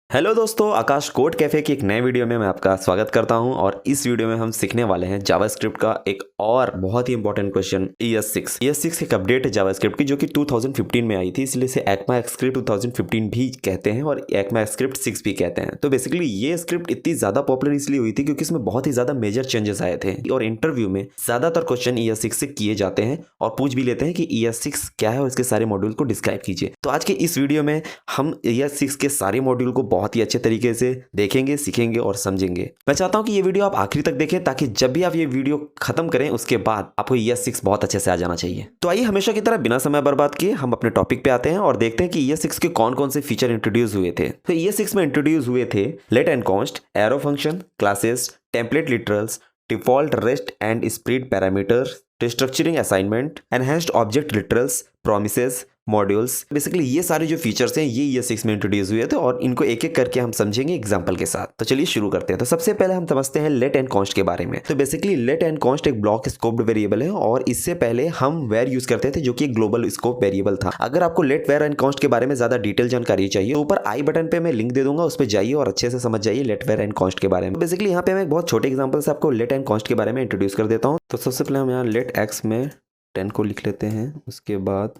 Hello दोस्तों, आकाश code cafe की एक नए वीडियो में मैं आपका स्वागत करता हूं और इस वीडियो में हम सीखने वाले हैं जावास्क्रिप्ट का एक और बहुत ही इंपॉर्टेंट क्वेश्चन ES6। ES6 एक अपडेट है जावास्क्रिप्ट की जो कि 2015 में आई थी, इसलिए इसे ECMAScript 2015 भी कहते हैं और ECMAScript 6 भी कहते हैं। तो बेसिकली ये स्क्रिप्ट इतनी ज़्यादा पॉपुलर इसलिए हुई थी क्योंकि इसमें बहुत ही ज़्यादा मेजर चेंजेस आए थे और इंटरव्यू में ज़्यादातर क्वेश्चन ES6 से किए जाते हैं और पूछ भी लेते हैं कि ES6 क्या है और इसके सारे मॉड्यूल को डिस्क्राइब कीजिए। तो आज के इस वीडियो में हम ES6 के सारे मॉड्यूल को बहुत ही अच्छे तरीके से देखेंगे, सीखेंगे और समझेंगे। मैं चाहता हूं कि ये वीडियो आप आखिरी तक देखें ताकि जब भी आप ये वीडियो खत्म करें उसके बाद आपको ES6 बहुत अच्छे से आ जाना चाहिए। तो आइए हमेशा की तरह बिना समय बर्बाद किए हम अपने टॉपिक पे आते हैं और देखते हैं कि ES6 के कौन कौन से फीचर इंट्रोड्यूस हुए थे। तो ES6 में इंट्रोड्यूस हुए थे let and const, arrow function, classes, template literals, default rest and split parameters, structuring assignment, enhanced object literals, promises, modules. Basically ये सारे जो फीचर्स हैं ये ES6 में इंट्रोड्यूस हुए थे और इनको एक एक करके हम समझेंगे एग्जांपल के साथ। तो चलिए शुरू करते हैं। तो सबसे पहले हम समझते हैं लेट एंड कॉन्स्ट के बारे में। तो बेसिकली लेट एंड कॉन्स्ट एक ब्लॉक स्कोप्ड वेरिएबल है और इससे पहले हम वेर यूज करते थे जो कि एक ग्लोबल स्कोप वेरिएबल था। अगर आपको लेट, वेर एंड कॉन्स्ट के बारे में ज्यादा डिटेल जानकारी चाहिए तो ऊपर आई बटन पे मैं लिंक दे दूंगा, उस पर जाइए और अच्छे से समझ जाइए लेट, वेर एंड कॉन्स्ट के बारे में। बेसिकली यहाँ पे मैं एक बहुत छोटे एग्जाम्पल से आपको लेट एंड कॉन्स्ट के बारे में इंट्रोड्यूस कर देता हूँ। तो सबसे पहले हम यहाँ लेट एक्स में 10 को लिख लेते हैं। उसके बाद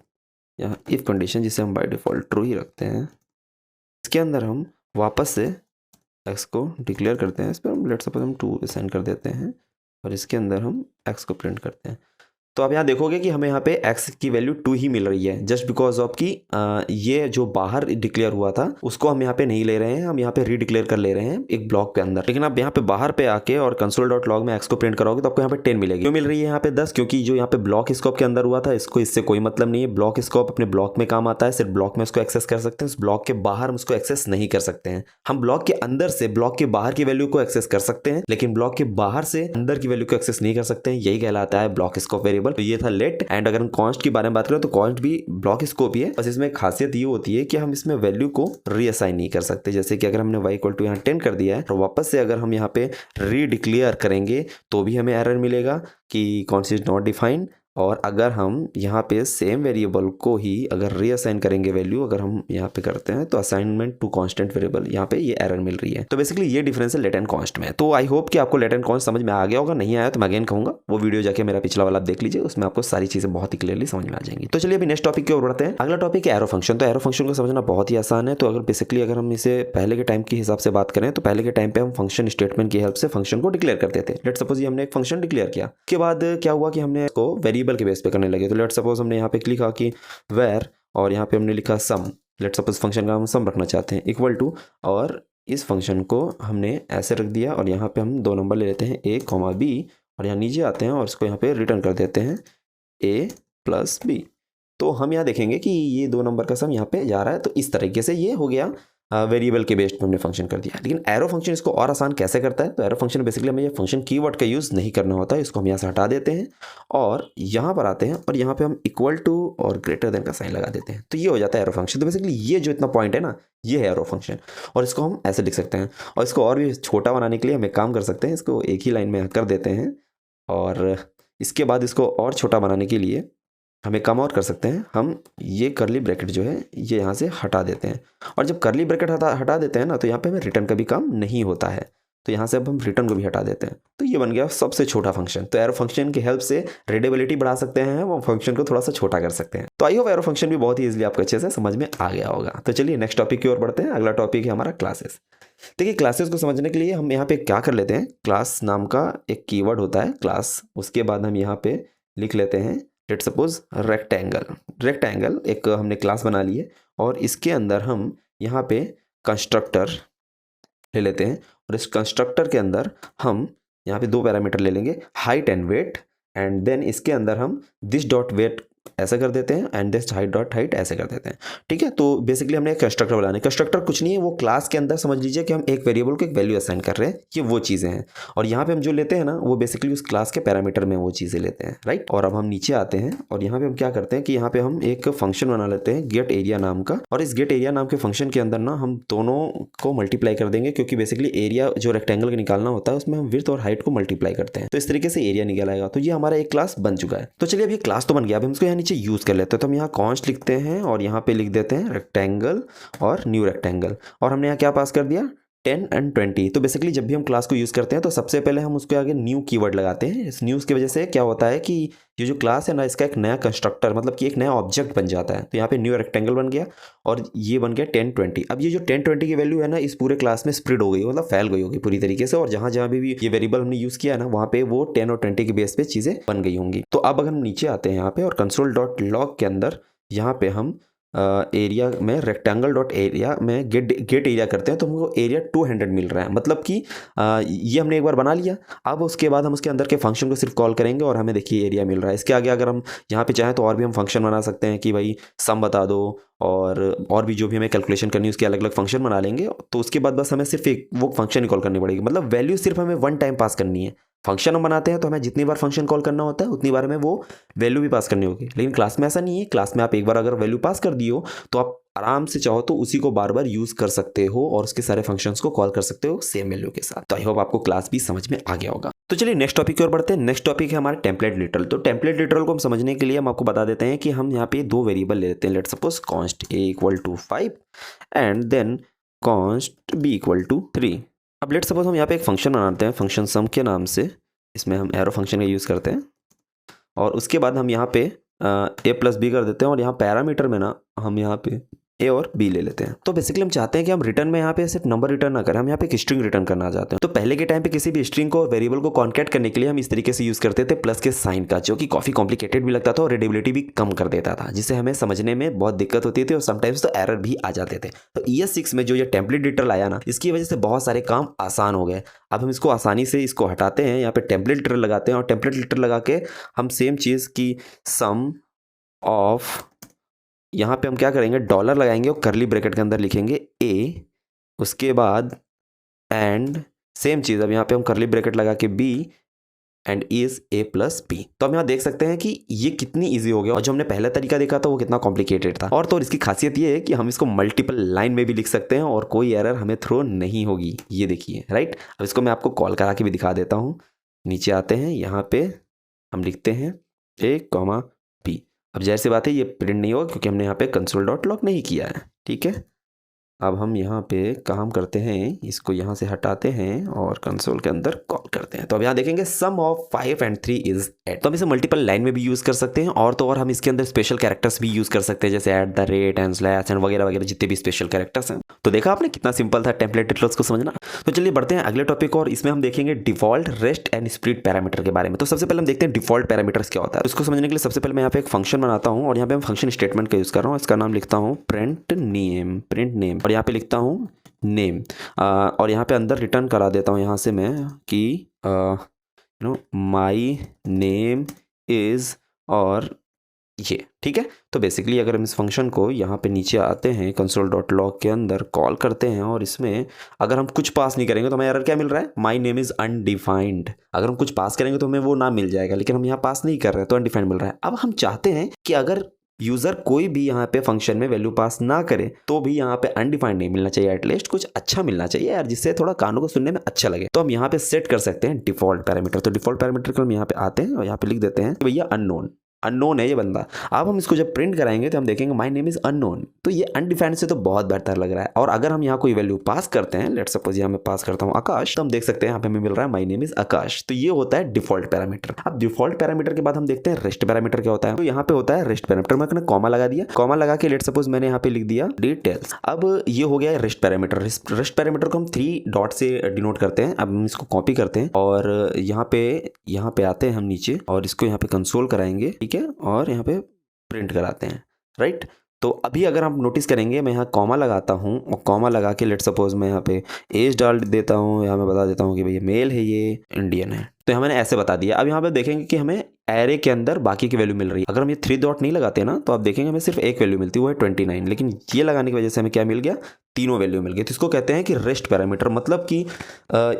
यहाँ इफ कंडीशन जिसे हम बाय डिफॉल्ट ट्रू ही रखते हैं, इसके अंदर हम वापस से x को डिक्लेयर करते हैं। इस पर हम लेट सपोज हम 2 असाइन कर देते हैं और इसके अंदर हम x को प्रिंट करते हैं। तो आप यहाँ देखोगे कि हमें यहाँ पे x की वैल्यू 2 ही मिल रही है जस्ट बिकॉज ऑफ कि ये जो बाहर डिक्लेयर हुआ था उसको हम यहाँ पे नहीं ले रहे हैं, हम यहाँ पे रीडिक्लेयर कर ले रहे हैं एक ब्लॉक के अंदर। लेकिन आप यहाँ पे बाहर पे आके और console.log में x को प्रिंट करोगे तो आपको यहाँ पे 10 मिलेगी। क्यों मिल रही है यहाँ पे 10? क्योंकि जो यहाँ पे ब्लॉक स्कोप के अंदर हुआ था इसको इससे कोई मतलब नहीं है। ब्लॉक स्कोप अपने ब्लॉक में काम आता है, सिर्फ ब्लॉक में उसको एक्सेस कर सकते हैं, उस ब्लॉक के बाहर हम उसको एक्सेस नहीं कर सकते हैं। हम ब्लॉक के अंदर से ब्लॉक के बाहर की वैल्यू को एक्सेस कर सकते हैं लेकिन ब्लॉक के बाहर से अंदर की वैल्यू को एक्सेस नहीं कर सकते हैं। यही कहलाता है ब्लॉक स्कोप वेरिएबल। तो ये था लेट। एंड अगर हम कॉन्स्ट के बारे में बात करें तो कॉन्स्ट भी ब्लॉक स्कोप ही है, बस इसमें खासियत ये होती है कि हम इसमें वैल्यू को रीअसाइन नहीं कर सकते। जैसे कि अगर हमने y इक्वल टू यहाँ 10 कर दिया है और वापस से अगर हम यहाँ पे रीडिक्लेयर करेंगे तो भी हमें एरर मिलेगा कि कॉन्स्ट इज नॉट डिफाइंड। और अगर हम यहाँ पे सेम वेरिएबल को ही अगर रीअसाइन करेंगे वैल्यू, अगर हम यहाँ पे करते हैं तो असाइनमेंट टू कांस्टेंट वेरिएबल, यहाँ पे ये एरर मिल रही है। तो बेसिकली ये डिफरेंस है लेट एंड कॉन्स्ट में। तो आई होप कि आपको लेट एंड कॉन्स्ट समझ में आ गया होगा। नहीं आया तो मैं अगेन कहूंगा वो वीडियो जाके मेरा पिछला वाला देख लीजिए, उसमें आपको सारी चीजें बहुत ही क्लियरली समझ में आ जाएंगी। तो चलिए अभी नेक्स्ट टॉपिक की ओर बढ़ते हैं। अगला टॉपिक है एरो फंक्शन। तो एरो फंक्शन को समझना बहुत ही आसान है। तो अगर बेसिकली अगर हम इसे पहले के टाइम के हिसाब से बात करें तो पहले के टाइम पे हम फंक्शन स्टेटमेंट की हेल्प से फंक्शन को डिक्लेयर करते थे। लेट सपोज हमने एक फंक्शन डिक्लेयर किया, उसके बाद क्या हुआ कि हमने इसको वेरिएबल के बेस पे करने लगे। तो लेट सपोज हमने यहाँ पे लिखा कि वेर और यहाँ पे हमने लिखा सम। लेट सपोज फंक्शन का हम सम रखना चाहते हैं इक्वल टू, और इस फंक्शन को हमने ऐसे रख दिया और यहाँ पे हम 2 नंबर ले लेते हैं a, b और यहाँ नीचे आते हैं और इसको यहाँ पे रिटर्न कर देते हैं a प्लस b। तो हम यहाँ देखेंगे कि ये 2 नंबर का सम यहाँ पे जा रहा है। तो इस तरीके से ये हो गया वेरिएबल के बेस्ड पे हमने फंक्शन कर दिया। लेकिन एरो फंक्शन इसको और आसान कैसे करता है? तो एरो फंक्शन बेसिकली हमें ये फंक्शन कीवर्ड का यूज़ नहीं करना होता है, इसको हम यहाँ से हटा देते हैं और यहाँ पर आते हैं और यहाँ पे हम इक्वल टू और ग्रेटर देन का साइन लगा देते हैं। तो ये हो जाता है एरो फंक्शन। तो बेसिकली ये जो इतना पॉइंट है ना, ये है एरो फंक्शन और इसको हम ऐसे लिख सकते हैं। और इसको और भी छोटा बनाने के लिए हम एक काम कर सकते हैं, इसको एक ही लाइन में कर देते हैं और इसके बाद इसको और छोटा बनाने के लिए हम एक काम और कर सकते हैं, हम ये करली ब्रैकेट जो है ये यहाँ से हटा देते हैं। और जब करली ब्रैकेट हटा देते हैं ना तो यहाँ पे हमें रिटर्न का भी काम नहीं होता है। तो यहाँ से अब हम रिटर्न को भी हटा देते हैं। तो ये बन गया सबसे छोटा फंक्शन। तो एरो फंक्शन की हेल्प से रीडेबिलिटी बढ़ा सकते हैं, वो फंक्शन को थोड़ा सा छोटा कर सकते हैं। तो आई होप एरो फंक्शन भी बहुत ही ईजिली आपको अच्छे से समझ में आ गया होगा। तो चलिए नेक्स्ट टॉपिक की ओर बढ़ते हैं। अगला टॉपिक है हमारा क्लासेस। देखिए क्लासेस को समझने के लिए हम यहाँ पे क्या कर लेते हैं, क्लास नाम का एक कीवर्ड होता है क्लास। उसके बाद हम यहाँ पे लिख लेते हैं लेट सपोज रेक्टेंगल। रेक्टेंगल एक हमने क्लास बना ली है और इसके अंदर हम यहाँ पे कंस्ट्रक्टर ले लेते हैं और इस कंस्ट्रक्टर के अंदर हम यहाँ पे 2 पैरामीटर ले लेंगे, height and weight. And then इसके अंदर हम दिस डॉट वेट ऐसे कर देते हैं and this height dot height ऐसे कर देते हैं। ठीक है, तो बेसिकली हमने एक कंस्ट्रक्टर बनाना है। कंस्ट्रक्टर कुछ नहीं है, वो क्लास के अंदर समझ लीजिए कि हम एक वेरिएबल को एक वैल्यू असाइन कर रहे हैं, ये वो चीज़ें हैं। और यहाँ पे हम जो लेते हैं ना वो बेसिकली उस क्लास के पैरामीटर में वो चीज़ें लेते हैं, राइट। और अब हम नीचे आते हैं और यहाँ पे हम क्या करते हैं कि यहाँ पे हम एक फंक्शन बना लेते हैं गेट एरिया नाम का। और इस गेट एरिया नाम के फंक्शन के अंदर ना हम दोनों को मल्टीप्लाई कर देंगे, क्योंकि बेसिकली एरिया जो रेक्टेंगल का निकालना होता है उसमें हम विड्थ और हाइट को मल्टीप्लाई करते हैं। तो इस तरीके से एरिया निकल आएगा। तो ये हमारा एक क्लास बन चुका है। तो चलिए अब ये क्लास तो बन गया, अब हम इसको यहाँ नीचे यूज़ कर लेते हैं। तो हम यहाँ कॉन्स्ट लिखते हैं और यहाँ पे लिख देते हैं रेक्टेंगल और न्यू रेक्टेंगल, और हमने यहाँ क्या पास कर दिया 10 एंड 20। तो बेसिकली जब भी हम क्लास को यूज़ करते हैं तो सबसे पहले हम उसके आगे न्यू कीवर्ड लगाते हैं। इस न्यूज़ की वजह से क्या होता है कि ये जो क्लास है ना, इसका एक नया कंस्ट्रक्टर मतलब कि एक नया ऑब्जेक्ट बन जाता है। तो यहाँ पे न्यू रेक्टेंगल बन गया और ये बन गया 10 20। अब ये जो 10 20 की वैल्यू है ना, इस पूरे क्लास में स्प्रेड हो गई, मतलब फैल गई होगी पूरी तरीके से, और जहाँ जहाँ भी ये वेरिएबल हमने यूज़ किया है ना, वहाँ पे वो 10 और 20 के बेस पे चीज़ें बन गई होंगी। तो अब अगर हम नीचे आते हैं यहाँ पे और कंसोल डॉट लॉग के अंदर यहाँ पे हम एरिया में रेक्टेंगल डॉट एरिया में गेट एरिया करते हैं तो हमको एरिया 200 मिल रहा है। मतलब कि ये हमने एक बार बना लिया। अब उसके बाद हम उसके अंदर के फंक्शन को सिर्फ कॉल करेंगे और हमें देखिए एरिया मिल रहा है। इसके आगे अगर हम यहाँ पे चाहें तो और भी हम फंक्शन बना सकते हैं कि भाई सम बता दो, और भी जो भी हमें कैलकुलेशन करनी है उसके अलग अलग फंक्शन बना लेंगे। तो उसके बाद बस हमें सिर्फ एक वो फंक्शन ही कॉल करनी पड़ेगी, मतलब वैल्यू सिर्फ हमें वन टाइम पास करनी है। फंक्शन हम बनाते हैं तो हमें जितनी बार फंक्शन कॉल करना होता है उतनी बार हमें वो वैल्यू भी पास करनी होगी। लेकिन क्लास में ऐसा नहीं है। क्लास में आप एक बार अगर वैल्यू पास कर दियो तो आप आराम से चाहो तो उसी को बार बार यूज कर सकते हो और उसके सारे फंक्शंस को कॉल कर सकते हो सेम वैल्यू के साथ। तो आई होप आपको क्लास भी समझ में आ गया होगा। तो चलिए नेक्स्ट टॉपिक की ओर बढ़ते हैं। नेक्स्ट टॉपिक है हमारा टेम्पलेट लिटरल। तो टेम्पलेट लिटरल को हम समझने के लिए हम आपको बता देते हैं कि हम यहाँ पे दो वेरिएबल ले लेते हैं। Let suppose const a equal to 5 and then const b equal to 3। अब लेट सपोज हम यहाँ पे एक फंक्शन बनाते हैं फंक्शन सम के नाम से। इसमें हम एरो फंक्शन का यूज़ करते हैं और उसके बाद हम यहाँ पे a प्लस बी कर देते हैं और यहाँ पैरामीटर में ना हम यहाँ पे ए और बी ले लेते हैं। तो बेसिकली हम चाहते हैं कि हम रिटर्न में यहाँ पे सिर्फ नंबर रिटर्न ना करें, हम यहाँ पे एक स्ट्रिंग रिटर्न करना चाहते हैं। तो पहले के टाइम पे किसी भी स्ट्रिंग को वेरिएबल को कॉन्केट करने के लिए हम इस तरीके से यूज़ करते थे प्लस के साइन का, जो कि काफ़ी कॉम्प्लिकेटेड भी लगता था और रीडेबिलिटी भी कम कर देता था, जिससे हमें समझने में बहुत दिक्कत होती थी और समटाइम्स तो एरर भी आ जाते थे। तो ES6 में जो ये टेम्पलेट लिटरल आया ना, इसकी वजह से बहुत सारे काम आसान हो गए। अब हम इसको आसानी से इसको हटाते हैं, यहाँ पे टेम्पलेट लिटरल लगाते हैं और टेम्पलेट लिटरल लगा के हम सेम चीज़ की सम ऑफ, यहाँ पे हम क्या करेंगे डॉलर लगाएंगे और करली ब्रैकेट के अंदर लिखेंगे ए, उसके बाद एंड सेम चीज़ अब यहाँ पे हम करली ब्रैकेट लगा के B and is A plus B. तो हम यहाँ देख सकते हैं कि ये कितनी इजी हो गया और जो हमने पहला तरीका देखा था वो कितना कॉम्प्लिकेटेड था। और तो इसकी खासियत ये है कि हम इसको मल्टीपल लाइन में भी लिख सकते हैं और कोई एरर हमें थ्रो नहीं होगी। ये देखिए राइट। अब इसको मैं आपको कॉल करा के भी दिखा देता हूँ। नीचे आते हैं, यहाँ पे हम लिखते हैं ए कॉमा बी। अब जाहिर सी बात है ये प्रिंट नहीं होगा क्योंकि हमने यहाँ पे कंसोल डॉट लॉग नहीं किया है। ठीक है, अब हम यहाँ पे काम करते हैं, इसको यहाँ से हटाते हैं और कंसोल के अंदर कॉल करते हैं। तो अब यहाँ देखेंगे सम ऑफ 5 एंड 3 इज 8। तो हम इसे मल्टीपल लाइन में भी यूज़ कर सकते हैं और तो और हम इसके अंदर स्पेशल कैरेक्टर्स भी यूज़ कर सकते हैं, जैसे at the rate and slash and वगैरह वगैरह जितने भी स्पेशल कैरेक्टर्स हैं। तो देखा आपने कितना सिंपल था टेम्पलेट लिटरल्स को समझना। तो चलिए बढ़ते हैं अगले टॉपिक और इसमें हम देखेंगे default, rest and split parameter के बारे में। तो सबसे पहले हम देखते हैं डिफॉल्ट पैरामीटर्स क्या होता है। उसको समझने के लिए सबसे पहले मैं यहाँ पे एक फंक्शन बनाता हूँ और यहाँ पे हम फंक्शन स्टेटमेंट का यूज़ कर रहा हूँ। इसका नाम लिखता हूँ प्रिंट नेम और यहाँ पे लिखता हूँ नेम और यहाँ पे अंदर रिटर्न करा देता हूँ यहाँ से मैं कि माई नेम इज़ और ये। ठीक है, तो बेसिकली अगर हम इस फंक्शन को यहाँ पे नीचे आते हैं कंसोल डॉट लॉग के अंदर कॉल करते हैं और इसमें अगर हम कुछ पास नहीं करेंगे तो हमें एरर क्या मिल रहा है, माई नेम इज़ अनडिफाइंड। अगर हम कुछ पास करेंगे तो हमें वो नाम मिल जाएगा, लेकिन हम यहाँ पास नहीं कर रहे तो अनडिफाइंड मिल रहा है। अब हम चाहते हैं कि अगर यूज़र कोई भी यहाँ पे फंक्शन में वैल्यू पास ना करे तो भी यहाँ पे अनडिफाइंड नहीं मिलना चाहिए, एटलीस्ट कुछ अच्छा मिलना चाहिए यार, जिससे थोड़ा कानों को सुनने में अच्छा लगे। तो हम यहाँ पे सेट कर सकते हैं डिफॉल्ट पैरामीटर। तो डिफॉल्ट पैरामीटर को हम यहाँ पे आते हैं और यहाँ पे लिख देते हैं भैया अननोन है ये बंदा। अब हम इसको जब प्रिंट कराएंगे तो हम देखेंगे माई नेम इज़ अननोन। तो ये अनडिफाइंड से तो बहुत बेहतर लग रहा है। और अगर हम यहाँ कोई वैल्यू पास करते हैं, लेट सपोज यहाँ मैं पास करता हूँ आकाश, तो हम देख सकते हैं यहाँ पे हमें मिल रहा है माई नेम इज़ आकाश। तो ये होता है डिफॉल्ट पैरामीटर। अब डिफॉल्ट पैरामीटर के बाद हम देखते हैं रेस्ट पैरामीटर क्या होता है। तो यहाँ पे होता है रेस्ट पैरामीटर, मैंने कॉमा लगा दिया, कॉमा लगा के लेट सपोज मैंने यहाँ पे लिख दिया डिटेल्स। अब ये हो गया रेस्ट पैरामीटर। रेस्ट पैरामीटर को हम 3 डॉट से डिनोट करते हैं। अब हम इसको कॉपी करते हैं और यहाँ पे आते हैं हम नीचे और इसको यहाँ पे कंसोल कराएंगे। ठीक है, और यहाँ पे प्रिंट कराते हैं राइट। तो अभी अगर आप नोटिस करेंगे मैं यहाँ कॉमा लगाता हूँ और कॉमा लगा के लेट सपोज मैं यहाँ पे एज डाल देता हूँ, यहाँ मैं बता देता हूँ कि भैया मेल है, ये इंडियन है। तो यहाँ मैंने ऐसे बता दिया। अब यहाँ पे देखेंगे कि हमें एरे के अंदर बाकी की वैल्यू मिल रही है। अगर हम ये 3 डॉट नहीं लगाते ना तो आप देखेंगे हमें सिर्फ एक वैल्यू मिलती है, वो है 29। लेकिन ये लगाने की वजह से हमें क्या मिल गया, तीनों वैल्यू मिल गई। तो इसको कहते हैं कि रेस्ट पैरामीटर, मतलब कि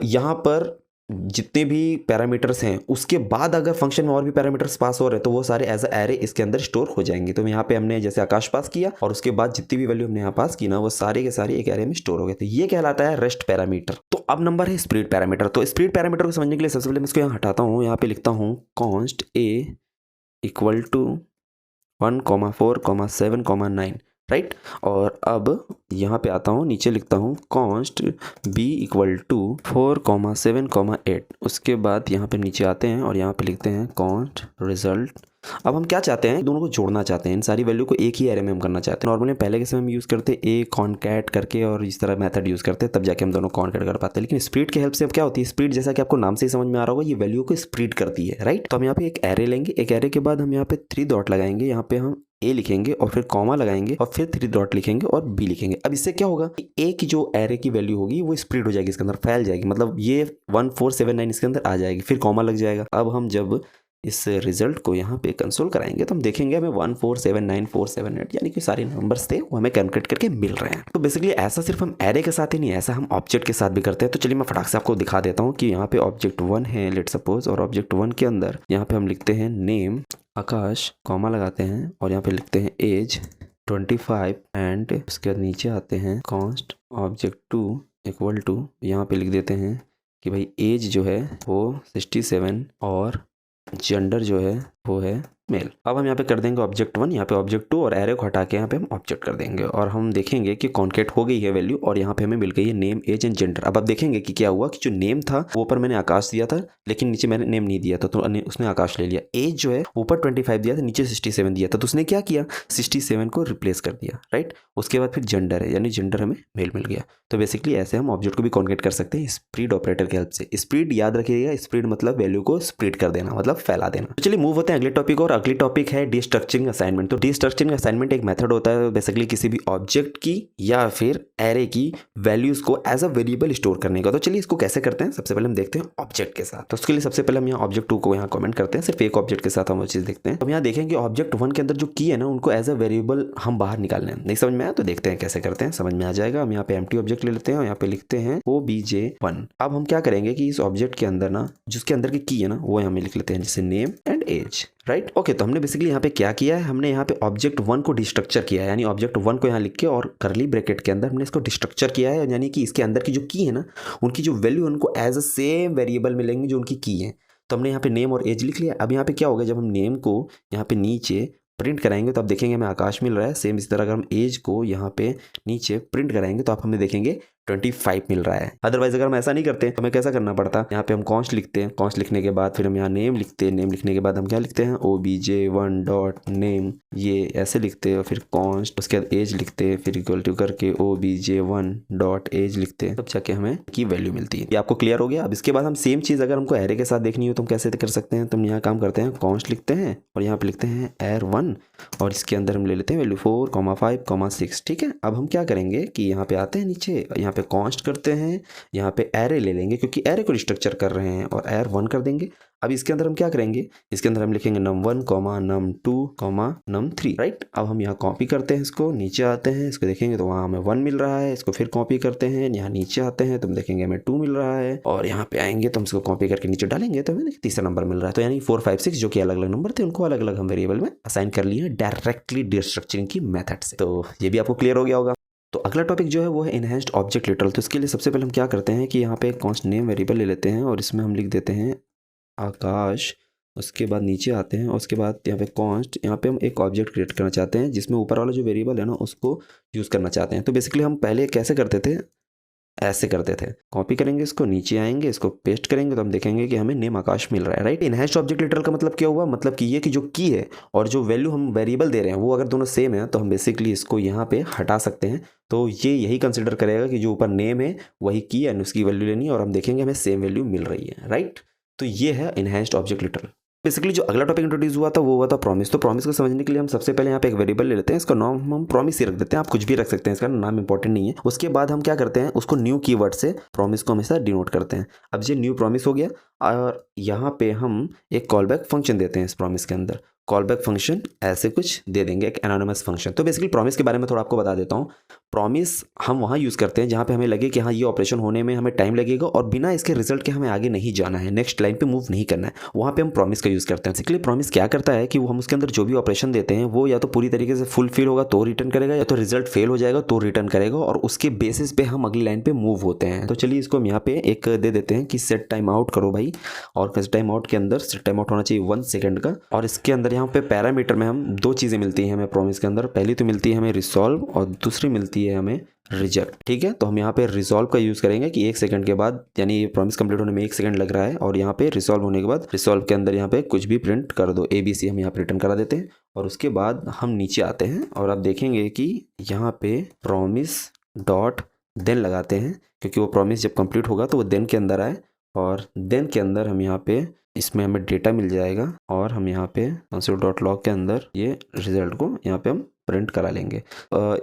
यहाँ पर जितने भी पैरामीटर्स हैं उसके बाद अगर फंक्शन में और भी पैरामीटर्स पास हो रहे हैं तो वो सारे एज अ एरे इसके अंदर स्टोर हो जाएंगे। तो यहाँ पे हमने जैसे आकाश पास किया और उसके बाद जितनी भी वैल्यू हमने यहाँ पास की ना वो सारे के सारे एक एरे में स्टोर हो गए। तो ये कहलाता है रेस्ट पैरामीटर। तो अब नंबर है स्प्लिट पैरामीटर। तो स्प्लिट पैरामीटर को समझने के लिए सबसे पहले मैं इसको यहाँ हटाता हूँ, यहाँ पे लिखता हूँ const A equal to 1,4,7,9 right. और अब यहाँ पे आता हूँ, नीचे लिखता हूँ कॉन्स्ट b इक्वल टू 4,7,8। उसके बाद यहाँ पे नीचे आते हैं और यहाँ पे लिखते हैं कॉन्स्ट रिजल्ट। अब हम क्या चाहते हैं, दोनों को जोड़ना चाहते हैं, इन सारी वैल्यू को एक ही एरे में हम करना चाहते हैं। नॉर्मली पहले के समय हम यूज़ करते हैं ए कॉन्कैट करके और इस तरह मेथड यूज़ करते हैं, तब जाके हम दोनों कॉन्कैट कर पाते हैं। लेकिन स्प्लिट की हेल्प से अब क्या होती है, स्प्लिट जैसा कि आपको नाम से ही समझ में आ रहा होगा, ये वैल्यू को स्प्लिट करती है राइट। तो हम यहाँ पे एक एरे लेंगे, एक एरे के बाद हम यहाँ पे 3 डॉट लगाएंगे, यहाँ पे हम ए लिखेंगे और फिर कॉमा लगाएंगे और फिर 3 डॉट लिखेंगे और बी लिखेंगे। अब इससे क्या होगा, ए की जो एरे की वैल्यू होगी वो स्प्लिट हो जाएगी, इसके अंदर फैल जाएगी, मतलब ये 1479 इसके अंदर आ जाएगी, फिर कॉमा लग जाएगा। अब हम जब इस रिजल्ट को यहाँ पे कंसोल कराएंगे तो हम देखेंगे हमें 1479478 यानी कि सारे नंबर्स थे वो हमें कैलकुलेट करके मिल रहे हैं। तो बेसिकली ऐसा सिर्फ हम एरे के साथ ही नहीं, ऐसा हम ऑब्जेक्ट के साथ भी करते हैं। तो चलिए मैं फटाक से आपको दिखा देता हूँ कि यहाँ पे ऑब्जेक्ट 1 है लेट सपोज, और ऑब्जेक्ट 1 के अंदर यहाँ पे हम लिखते हैं नेम आकाश, कॉमा लगाते हैं और यहाँ पे लिखते हैं एज 25 एंड उसके बाद नीचे आते हैं कॉन्स्ट ऑब्जेक्ट 2 इक्वल टू, यहाँ पे लिख देते हैं कि भाई एज जो है वो 67 और जेंडर जो है वो है मेल। अब हम यहाँ पे कर देंगे ऑब्जेक्ट 1, यहाँ पे ऑब्जेक्ट 2 और एरे को हटा के यहाँ पे हम ऑब्जेक्ट कर देंगे और हम देखेंगे कि कॉन्केट हो गई है वैल्यू और यहाँ पे हमें मिल गई है नेम एज एंड जेंडर। अब आप देखेंगे कि क्या हुआ कि जो नेम था वो ऊपर मैंने आकाश दिया था लेकिन नीचे मैंने नेम नहीं दिया था तो उसने आकाश ले लिया। एज जो है ऊपर 25 दिया था, नीचे 67 दिया था, तो उसने क्या किया 67 को रिप्लेस कर दिया राइट। उसके बाद फिर जेंडर है यानी जेंडर हमें मेल मिल गया। तो बेसिकली ऐसे हम ऑब्जेक्ट को भी कॉन्केट कर सकते हैं स्प्लिट ऑपरेटर की हेल्प से। स्प्लिट याद रखिएगा, स्प्लिट मतलब वैल्यू को स्प्लिट कर देना, मतलब फैला देना। तो चलिए मूव होते हैं अगले टॉपिक और अगली टॉपिक है डिस्ट्रक्चरिंग असाइनमेंट। तो डिस्ट्रक्चरिंग असाइनमेंट एक मेथड होता है बेसिकली किसी भी ऑब्जेक्ट की या फिर एरे की वैल्यूज को एज अ वेरिएबल स्टोर करने का। तो चलिए इसको कैसे करते हैं, सबसे पहले हम देखते हैं ऑब्जेक्ट के साथ। तो उसके लिए सबसे पहले हम यहाँ ऑब्जेक्ट 2 को यहाँ कमेंट करते हैं, सिर्फ एक ऑब्जेक्ट के साथ हम वो चीज देखते हैं। तो यहाँ देखेंगे ऑब्जेक्ट 1 के अंदर जो की है ना उनको एज अ वेरिएबल हम बाहर निकालने हैं। नहीं समझ में आया तो देखते हैं कैसे करते हैं, समझ में आ जाएगा। हम यहाँ पे एम्प्टी ऑब्जेक्ट ले लेते हैं और यहाँ पे लिखते हैं obj1। अब हम क्या करेंगे कि इस ऑब्जेक्ट के अंदर ना जिसके अंदर की है ना वो हमें लिख लेते हैं जैसे name and age right. Okay, तो हमने बेसिकली यहाँ पे क्या किया है, हमने यहाँ पे ऑब्जेक्ट 1 को डिस्ट्रक्चर किया है, यानी ऑब्जेक्ट 1 को यहाँ लिख के और करली ब्रैकेट के अंदर हमने इसको डिस्ट्रक्चर किया है, यानी कि इसके अंदर की जो की है ना उनकी जो वैल्यू उनको एज अ सेम वेरिएबल मिलेंगे जो उनकी की है। तो हमने यहाँ पे नेम और एज लिख लिया। अब यहाँ पे क्या होगा, जब हम नेम को यहाँ पे नीचे प्रिंट कराएंगे तो आप देखेंगे हमें आकाश मिल रहा है। सेम इसी तरह अगर हम एज को यहाँ पे नीचे प्रिंट कराएंगे तो आप हमें देखेंगे 25 मिल रहा है। अदरवाइज अगर हम ऐसा नहीं करते तो हमें कैसा करना पड़ता, यहाँ पे हम कॉन्स्ट लिखते हैं, कॉन्स्ट लिखने के बाद फिर हम यहाँ नेम लिखते हैं, नेम लिखने के बाद हम क्या लिखते हैं obj1 डॉट नेम, ये ऐसे लिखते हैं और फिर कॉन्स्ट, उसके बाद एज लिखते हैं, फिर इक्वल टू करके obj1 डॉट एज लिखते हैं, तब जाके हमें की वैल्यू मिलती है। ये आपको क्लियर हो गया। अब इसके बाद हम सेम चीज़ अगर हमको एरे के साथ देखनी हो तो हम कैसे कर सकते हैं, तो हम यहाँ काम करते हैं कॉन्स्ट लिखते हैं और यहाँ पे लिखते हैं air1 और इसके अंदर हम ले लेते हैं वैल्यू 4,5,6 ठीक है। अब हम क्या करेंगे कि यहाँ पे आते हैं नीचे, यहाँ पे कॉन्स्ट करते हैं, यहाँ पे एरे ले लेंगे क्योंकि एरे को रिस्ट्रक्चर कर रहे हैं और air1 कर देंगे। अब इसके अंदर हम क्या करेंगे, इसके अंदर हम लिखेंगे num1, num2, num3 राइट। अब हम यहाँ कॉपी करते हैं, इसको नीचे आते हैं, इसको देखेंगे तो वहाँ हमें 1 मिल रहा है, इसको फिर कॉपी करते हैं, यहाँ नीचे आते हैं तो हम देखेंगे हमें 2 मिल रहा है और यहाँ पे आएंगे तो हम इसको कॉपी करके नीचे डालेंगे तो हमें तीसरा नंबर मिल रहा है। तो यानी 4, 5, 6 जो कि अलग अलग नंबर थे उनको अलग अलग हम वेरिएबल में असाइन कर लिए डायरेक्टली डिस्ट्रक्चरिंग की मेथड से। तो ये भी आपको क्लियर हो गया होगा। तो अगला टॉपिक जो है वो है इनहेंस्ड ऑब्जेक्ट लिटरल। तो इसके लिए सबसे पहले हम क्या करते हैं कि यहाँ पे एक कॉन्स्ट नेम वेरिएबल ले लेते हैं और इसमें हम लिख देते हैं आकाश। उसके बाद नीचे आते हैं और उसके बाद यहाँ पे कॉन्स्ट, यहाँ पे हम एक ऑब्जेक्ट क्रिएट करना चाहते हैं जिसमें ऊपर वाला जो वेरिएबल है ना उसको यूज़ करना चाहते हैं। तो बेसिकली हम पहले कैसे करते थे, ऐसे करते थे, कॉपी करेंगे इसको, नीचे आएंगे, इसको पेस्ट करेंगे तो हम देखेंगे कि हमें नेम आकाश मिल रहा है राइट। इनहेंस्ड ऑब्जेक्ट लिटरल का मतलब क्या हुआ, मतलब कि ये कि जो की है और जो वैल्यू हम वेरिएबल दे रहे हैं वो अगर दोनों सेम है तो हम बेसिकली इसको यहाँ पे हटा सकते हैं। तो ये यही कंसिडर करेगा कि जो ऊपर नेम है वही की है, उसकी वैल्यू लेनी है और हम देखेंगे हमें सेम वैल्यू मिल रही है राइट। तो ये है इनहेंस्ड ऑब्जेक्ट लिटरल। बेसिकली जो अगला टॉपिक इंट्रोड्यूस हुआ था वो हुआ था प्रॉमिस। तो प्रॉमिस को समझने के लिए हम सबसे पहले यहाँ पे एक वेरिएबल ले लेते हैं, इसका नाम हम प्रॉमिस ही रख देते हैं, आप कुछ भी रख सकते हैं, इसका नाम इंपॉर्टेंट नहीं है। उसके बाद हम क्या करते हैं, उसको न्यू कीवर्ड से प्रॉमिस को हमेशा डिनोट करते हैं। अब ये न्यू प्रॉमिस हो गया और यहाँ पे हम एक कॉल बैक फंक्शन देते हैं इस प्रॉमिस के अंदर, कॉल बैक फंक्शन ऐसे कुछ दे देंगे, एक एनोनिमस फंक्शन। तो बेसिकली प्रॉमिस के बारे में थोड़ा आपको बता देता हूँ। प्रॉमिस हम वहाँ यूज़ करते हैं जहाँ पे हमें लगे कि हाँ ये ऑपरेशन होने में हमें टाइम लगेगा और बिना इसके रिजल्ट के हमें आगे नहीं जाना है, नेक्स्ट लाइन पे मूव नहीं करना है, वहाँ पे हम प्रॉमिस का यूज़ करते हैं। बेसिकली प्रॉमिस क्या करता है कि वो हम उसके अंदर जो भी ऑपरेशन देते हैं वो या तो पूरी तरीके से फुलफिल होगा तो रिटर्न करेगा या तो रिजल्ट फेल हो जाएगा तो रिटर्न करेगा और उसके बेसिस पे हम अगली लाइन पे मूव होते हैं। तो चलिए इसको हम यहाँ पे एक दे देते हैं कि सेट टाइम आउट करो भाई, और टाइम आउट के अंदर सेट टाइम आउट होना चाहिए 1 सेकंड का और इसके अंदर यहाँ पे पैरामीटर में हम दो चीज़ें मिलती हैं हमें प्रॉमिस के अंदर। पहली तो मिलती है हमें रिजॉल्व और दूसरी मिलती है हमें रिजेक्ट। ठीक है, तो हम यहाँ पे रिजॉल्व का यूज़ करेंगे कि 1 सेकंड के बाद, यानी ये प्रॉमिस कंप्लीट होने में 1 सेकंड लग रहा है, और यहाँ पे रिजॉल्व होने के बाद रिजॉल्व के अंदर यहाँ पे कुछ भी प्रिंट कर दो, ABC हम यहाँ पे रिटर्न करा देते हैं। और उसके बाद हम नीचे आते हैं और आप देखेंगे कि यहाँ पे प्रॉमिस डॉट देन लगाते हैं, क्योंकि वो प्रॉमिस जब कंप्लीट होगा तो वो देन के अंदर आए, और देन के अंदर हम यहाँ पे इसमें हमें डेटा मिल जाएगा, और हम यहाँ पे console.log के अंदर ये रिजल्ट को यहाँ पे हम प्रिंट करा लेंगे।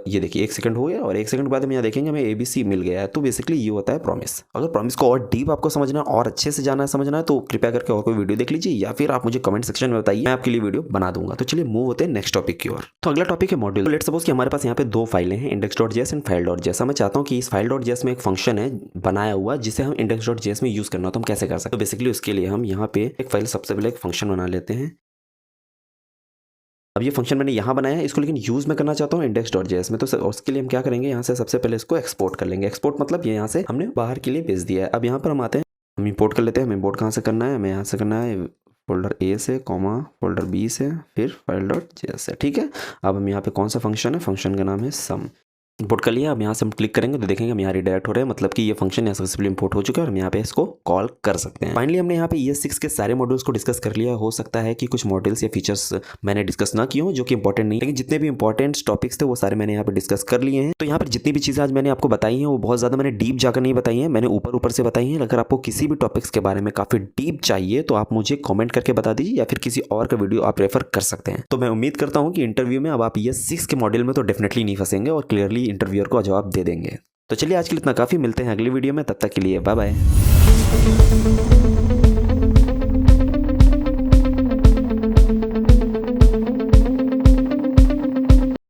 ये देखिए 1 सेकंड हो गया, और 1 सेकंड बाद हम यहाँ देखेंगे हमें ABC मिल गया है। तो बेसिकली ये होता है प्रॉमिस। अगर प्रॉमिस को और डीप आपको समझना और अच्छे से जाना समझना है तो कृपया करके और कोई वीडियो देख लीजिए, या फिर आप मुझे कमेंट सेक्शन में बताइए, मैं आपके लिए वीडियो बना दूंगा। तो चलिए मूव होते हैं नेक्स्ट टॉपिक की ओर। तो अगला टॉपिक है मॉड्यूल। लेट्स सपोज कि हमारे पास यहाँ पे 2 फाइलें हैं, index.js एंड file.js। मैं चाहता हूँ कि इस file.js में एक फंक्शन है बनाया हुआ जिसे हम index.js में यूज करना, तो हम कैसे कर सकते हैं। तो बेसिकली उसके लिए हम यहाँ पे एक फाइल, सबसे पहले एक फंक्शन बना लेते हैं। अब ये फंक्शन मैंने यहाँ बनाया है इसको, लेकिन यूज़ मैं करना चाहता हूँ index.js में। तो उसके लिए हम क्या करेंगे, यहाँ से सबसे पहले इसको एक्सपोर्ट कर लेंगे। एक्सपोर्ट मतलब ये यहाँ से हमने बाहर के लिए भेज दिया है। अब यहाँ पर हम आते हैं, हम इंपोर्ट कर लेते हैं। हम इंपोर्ट कहाँ से करना है, हमें यहाँ से करना है फोल्डर A से, फोल्डर B से, फिर file.js से। ठीक है, अब हम यहाँ पे कौन सा फंक्शन है, फंक्शन का नाम है सम। इंपोर्ट कर लिया। अब यहाँ से हम क्लिक करेंगे तो देखेंगे हम यहाँ रिडायरेक्ट हो रहे हैं, मतलब कि ये फंक्शन यहाँ सक्सेसफुली इंपोर्ट हो चुका है और हम यहाँ पे इसको कॉल कर सकते हैं। फाइनली हमने यहाँ पे ES6 के सारे मॉड्यूल्स को डिस्कस कर लिया। हो सकता है कि कुछ मॉड्यूल्स या फीचर्स मैंने डिस्कस ना किए हों जो कि इंपॉर्टेंट नहीं, लेकिन जितने भी इंपॉर्टेंट टॉपिक्स थे वो सारे मैंने यहाँ पे डिस्कस कर लिए हैं। तो यहाँ पर जितनी भी चीज़ें आज मैंने आपको बताई हैं वो बहुत ज़्यादा मैंने डीप जाकर नहीं बताई हैं, मैंने ऊपर से बताई हैं। अगर आपको किसी भी टॉपिक्स के बारे में काफ़ी डीप चाहिए तो आप मुझे कॉमेंट करके बता दीजिए, या फिर किसी और का वीडियो आप रेफर कर सकते हैं। तो मैं उम्मीद करता हूँ कि इंटरव्यू में अब आप ES6 के मॉड्यूल में तो डेफिनेटली नहीं फंसेंगे और क्लियरली इंटरव्यूअर को जवाब दे देंगे। तो चलिए आज के लिए इतना काफ़ी, मिलते हैं अगली वीडियो में, तब तक के लिए बाय बाय।